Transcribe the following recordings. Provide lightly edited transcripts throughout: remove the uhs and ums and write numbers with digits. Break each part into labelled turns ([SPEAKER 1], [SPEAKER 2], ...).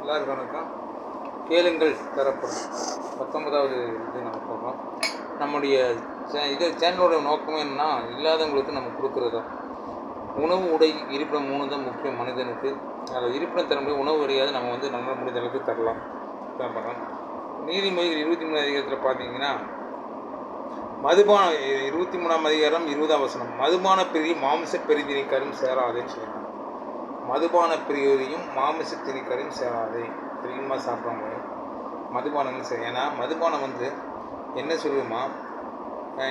[SPEAKER 1] எல்லாருக்கும் வணக்கம். கேளுங்கள் தரப்படும் 19வது இது நம்ம போடுறோம். நம்முடைய சேனலோட நோக்கம் என்னன்னா, இல்லாதவங்களுக்கு நம்ம கொடுக்குறது தான். உணவு, உடை, இருப்பிடம் 3 தான் முக்கியம் மனிதனுக்கு. அதில் இருப்பிடம் தர முடியும், உணவு கிடையாது. நம்ம நம்மளால் முடிந்த அளவுக்கு தரலாம் தான் பண்ணுறோம். நீதிமொழிகள் 23 அதிகாரத்தில் பார்த்தீங்கன்னா, மதுபானம் 23ஆம் அதிகாரம் 20ஆம் வசனம், மதுபான பிரிவு மாமிச பெரிதினிக்காரும் சேராதேன்னு சொல்லுவாங்க. மதுபான பிரிவையும் மாமிசத்தினிக்காரையும் சேராதே. அதிகமாக சாப்பிட்றாங்க மதுபானம்னு சரி. ஏன்னா மதுபானம் என்ன சொல்லுமா,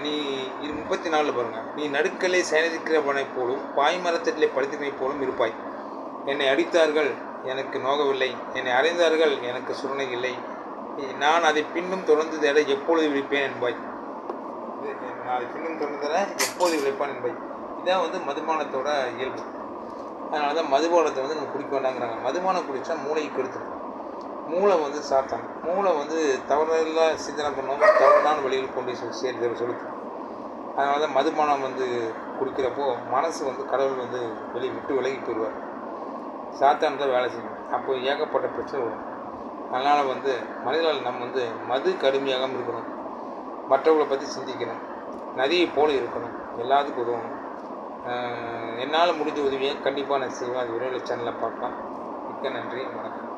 [SPEAKER 1] நீ 34 பாருங்கள், நீ நடுக்கலை சேனிக்கிறவனை போலும் பாய்மரத்திலே படுத்தினை போலும் இருப்பாய். என்னை அடித்தார்கள், எனக்கு நோகவில்லை. என்னை அறைந்தார்கள், எனக்கு சுரணை இல்லை. நான் அதை பின்னும் தொடர்ந்து தேட எப்பொழுது விழிப்பேன் என்பாய். நான் அதை பின்னும் தொடர்ந்து தேட எப்போது விழிப்பான் என்பாய். இதான் மதுபானத்தோட இயல்பு. அதனால தான் மதுபானத்தை நம்ம குடிக்க வேண்டாங்கிறாங்க. மதுபானம் குடித்தா மூளைக்கு கெடுத்துடும். மூளை சாத்தான். மூளை தவறெல்லாம் சிந்தனை பண்ணுவோம், தவறான வழியில் கொண்டு சேர்த்து செலுத்தும். அதனால தான் மதுபானம் குடிக்கிறப்போ மனசு கடவுள் விட்டு விலகி போயிடுவார். சாத்தான் தான் வேலை செய்யும். அப்போ ஏகப்பட்ட பிரச்சனை வரும். அதனால் மனிதர்கள் நம்ம மது கடுமையாகாமல் இருக்கணும், மற்றவர்களை பற்றி சிந்திக்கணும், நதியை போல இருக்கணும், எல்லாத்துக்கும் உதவணும். என்னால் முடிஞ்ச உதவியை கண்டிப்பாக நான் செய்வேன். அது விரைவில் சேனலில் பார்க்கலாம். மிக்க நன்றி, வணக்கம்.